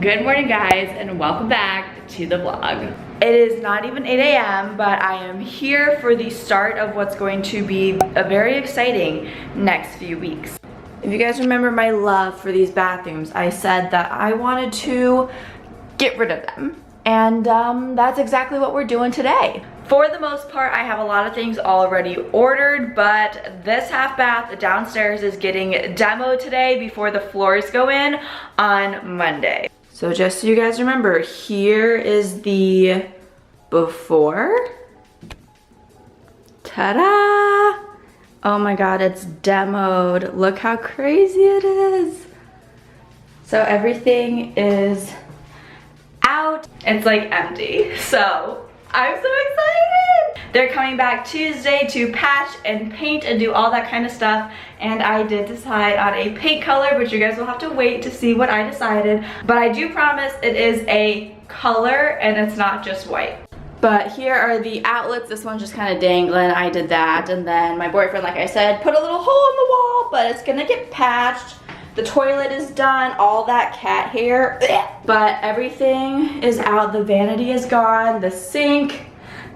Good morning guys, and welcome back to the vlog. It is not even 8 a.m. but I am here for the start of what's going to be a very exciting next few weeks. If you guys remember my love for these bathrooms, I said that I wanted to get rid of them. And that's exactly what we're doing today. For the most part, I have a lot of things already ordered, but this half bath downstairs is getting demoed today before the floors go in on Monday. So just so you guys remember, here is the before. Ta-da! Oh my God, it's demoed. Look how crazy it is. So everything is out. It's like empty. So I'm so excited. They're coming back Tuesday to patch and paint and do all that kind of stuff. And I did decide on a paint color, but you guys will have to wait to see what I decided. But I do promise it is a color and it's not just white. But here are the outlets. This one's just kind of dangling. I did that. And then my boyfriend, like I said, put a little hole in the wall, but it's gonna get patched. The toilet is done, all that cat hair, but everything is out. The vanity is gone, the sink,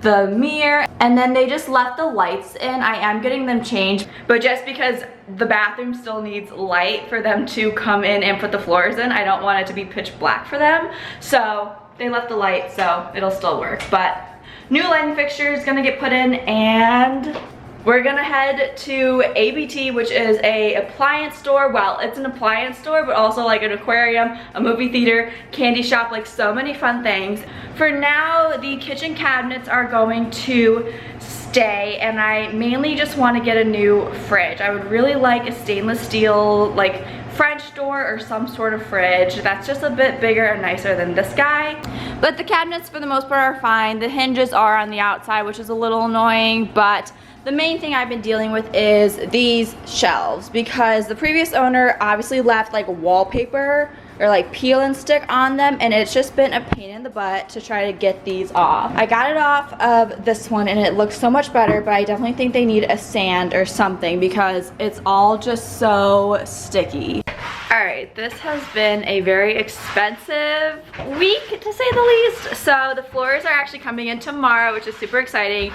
the mirror, and then they just left the lights in. I am getting them changed, but just because the bathroom still needs light for them to come in and put the floors in, I don't want it to be pitch black for them. So they left the light, so it'll still work. But new lighting fixture is gonna get put in, and we're gonna head to ABT, which is a appliance store. Well, it's an appliance store, but also like an aquarium, a movie theater, candy shop, like so many fun things. For now, the kitchen cabinets are going to stay, and I mainly just wanna get a new fridge. I would really like a stainless steel, like French door or some sort of fridge that's just a bit bigger and nicer than this guy. But the cabinets for the most part are fine. The hinges are on the outside, which is a little annoying, but the main thing I've been dealing with is these shelves, because the previous owner obviously left like wallpaper or like peel and stick on them, and it's just been a pain in the butt to try to get these off. I got it off of this one and it looks so much better, but I definitely think they need a sand or something because it's all just so sticky. All right, this has been a very expensive week to say the least. So the floors are actually coming in tomorrow, which is super exciting,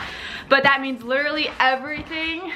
but that means literally everything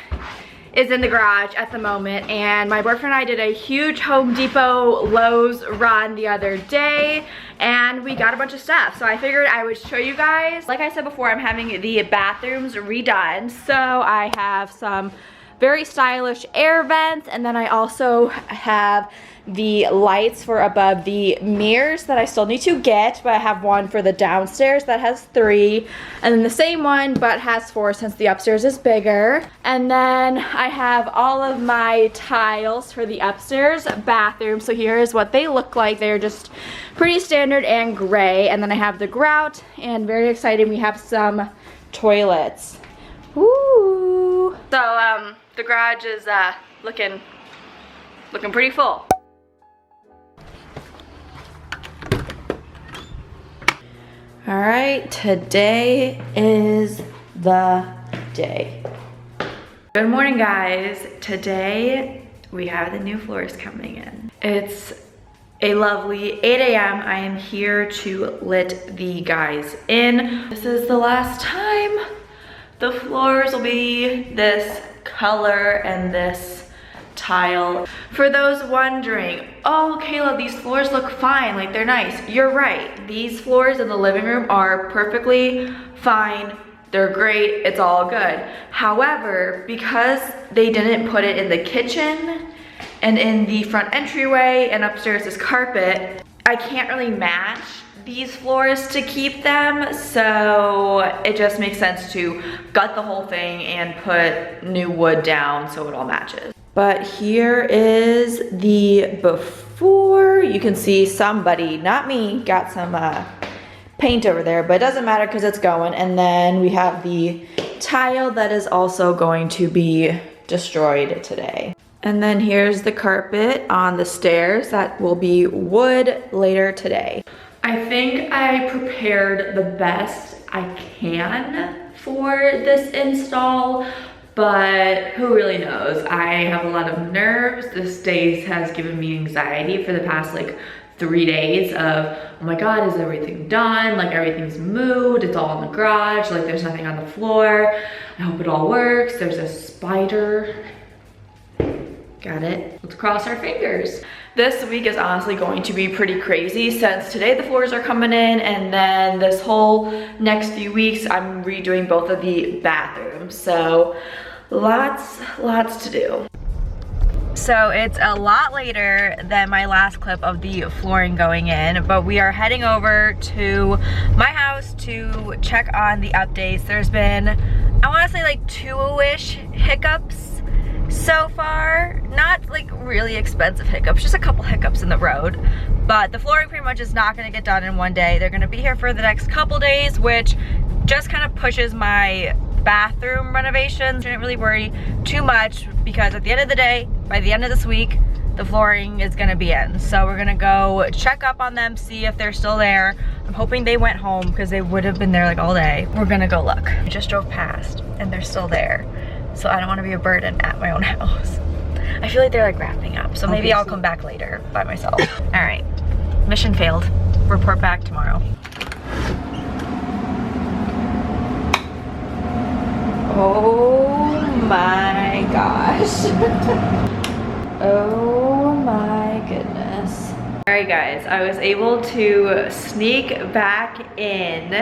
is in the garage at the moment. And my boyfriend and I did a huge Home Depot Lowe's run the other day, and we got a bunch of stuff. So I figured I would show you guys. Like I said before, I'm having the bathrooms redone. So I have some very stylish air vents, and then I also have the lights for above the mirrors that I still need to get, but I have one for the downstairs that has 3, and then the same one but has 4 since the upstairs is bigger. And then I have all of my tiles for the upstairs bathroom. So here's what they look like. They're just pretty standard and gray. And then I have the grout, and very exciting, we have some toilets. Woo! So the garage is looking pretty full. All right, today is the day. Good morning, guys. Today we have the new floors coming in. It's a lovely 8 a.m. I am here to let the guys in. This is the last time. The floors will be this color and this tile. For those wondering, oh Kayla, these floors look fine, like they're nice. You're right, these floors in the living room are perfectly fine. They're great, it's all good. However, because they didn't put it in the kitchen and in the front entryway and upstairs is carpet, I can't really match these floors to keep them, so it just makes sense to gut the whole thing and put new wood down so it all matches. But here is the before. You can see somebody, not me, got some paint over there, but it doesn't matter because it's going. And then we have the tile that is also going to be destroyed today. And then here's the carpet on the stairs that will be wood later today. I think I prepared the best I can for this install, but who really knows? I have a lot of nerves. This day has given me anxiety for the past like 3 days of, oh my God, is everything done? Like everything's moved, it's all in the garage, like there's nothing on the floor. I hope it all works. There's a spider. Got it. Let's cross our fingers. This week is honestly going to be pretty crazy since today the floors are coming in, and then this whole next few weeks I'm redoing both of the bathrooms. So lots to do. So it's a lot later than my last clip of the flooring going in, but we are heading over to my house to check on the updates. There's been, I want to say like 2-ish hiccups so far. Not like really expensive hiccups, just a couple hiccups in the road. But the flooring pretty much is not gonna get done in one day. They're gonna be here for the next couple days, which just kind of pushes my bathroom renovations. I didn't really worry too much because at the end of the day, by the end of this week, the flooring is gonna be in. So we're gonna go check up on them, see if they're still there. I'm hoping they went home because they would have been there like all day. We're gonna go look. I just drove past and they're still there. So I don't wanna be a burden at my own house. I feel like they're like wrapping up. So maybe I'll come back later by myself. All right, mission failed. Report back tomorrow. Oh my gosh. Oh my goodness. All right guys, I was able to sneak back in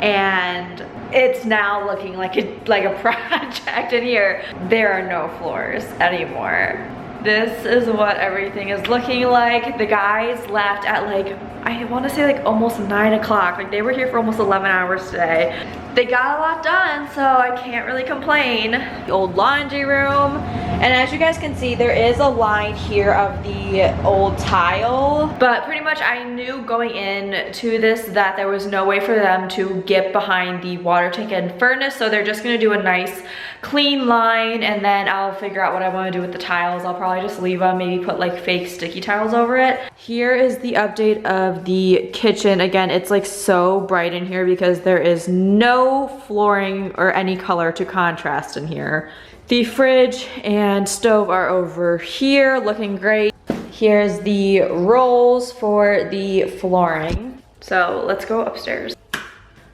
and it's now looking like a project in here. There are no floors anymore. This is what everything is looking like. The guys left at like, I want to say like almost 9 o'clock. Like they were here for almost 11 hours today. They got a lot done, so I can't really complain. The old laundry room. And as you guys can see, there is a line here of the old tile. But pretty much I knew going in to this that there was no way for them to get behind the water tank and furnace. So they're just gonna do a nice clean line, and then I'll figure out what I wanna do with the tiles. I'll probably just leave them, maybe put like fake sticky tiles over it. Here is the update of the kitchen. Again, it's like so bright in here because there is no flooring or any color to contrast in here. The fridge and stove are over here, looking great. Here's the rolls for the flooring. So let's go upstairs. Oh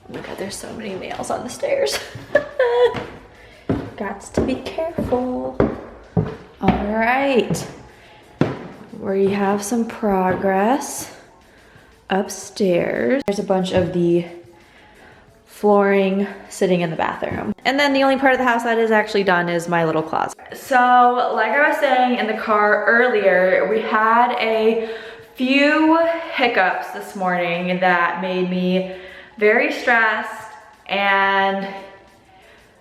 my God, there's so many nails on the stairs. Gots to be careful. All right, we have some progress upstairs. There's a bunch of the flooring sitting in the bathroom. And then the only part of the house that is actually done is my little closet. So like I was saying in the car earlier, we had a few hiccups this morning that made me very stressed and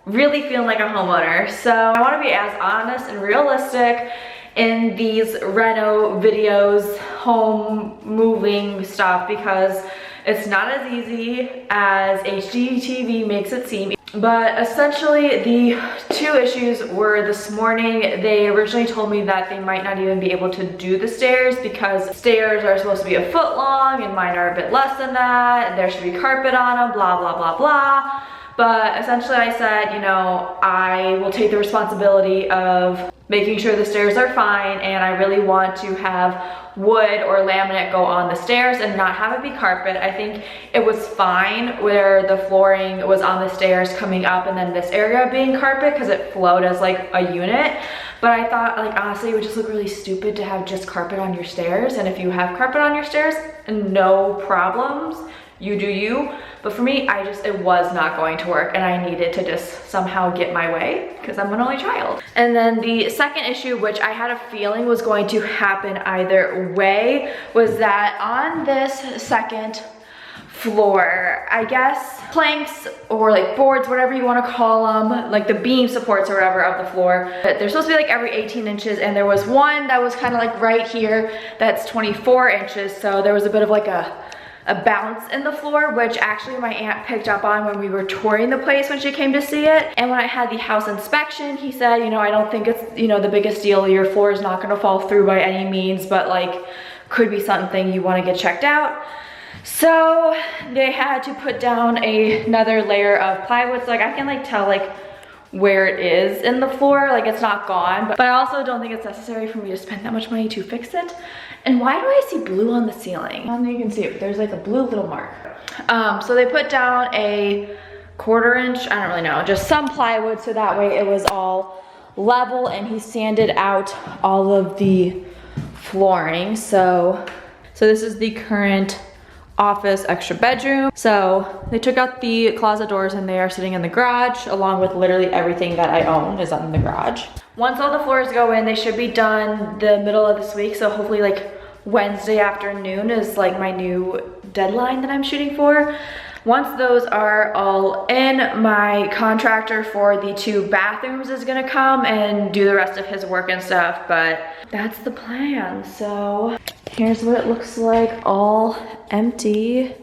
really feeling like a homeowner. So I want to be as honest and realistic in these reno videos, home moving stuff, because it's not as easy as HGTV makes it seem. But essentially the two issues were this morning. They originally told me that they might not even be able to do the stairs because stairs are supposed to be 1 foot long and mine are a bit less than that, and there should be carpet on them, blah, blah, blah, blah. But essentially I said, you know, I will take the responsibility of making sure the stairs are fine, and I really want to have wood or laminate go on the stairs and not have it be carpet. I think it was fine where the flooring was on the stairs coming up and then this area being carpet because it flowed as like a unit. But I thought, like, honestly, it would just look really stupid to have just carpet on your stairs. And if you have carpet on your stairs, no problems, you do you. But for me, it was not going to work, and I needed to just somehow get my way because I'm an only child. And then the second issue, which I had a feeling was going to happen either way, was that on this second floor, I guess planks or like boards, whatever you want to call them, like the beam supports or whatever of the floor, they're supposed to be like every 18 inches, and there was one that was kind of like right here that's 24 inches. So there was a bit of like a bounce in the floor, which actually my aunt picked up on when we were touring the place when she came to see it. And when I had the house inspection, he said, you know, I don't think it's, you know, the biggest deal. Your floor is not gonna fall through by any means, but like could be something you wanna get checked out. So they had to put down another layer of plywood. So like I can like tell like where it is in the floor, like it's not gone, but I also don't think it's necessary for me to spend that much money to fix it And why do I see blue on the ceiling? I don't think you can see it, but there's like a blue little mark. So they put down a 1/4 inch, I don't really know, just some plywood so that way it was all level, and he sanded out all of the flooring. So this is the current office extra bedroom. So they took out the closet doors and they are sitting in the garage, along with literally everything that I own is in the garage. Once all the floors go in, they should be done the middle of this week. So hopefully like Wednesday afternoon is like my new deadline that I'm shooting for. Once those are all in, my contractor for the 2 bathrooms is gonna come and do the rest of his work and stuff, but that's the plan. So here's what it looks like all empty.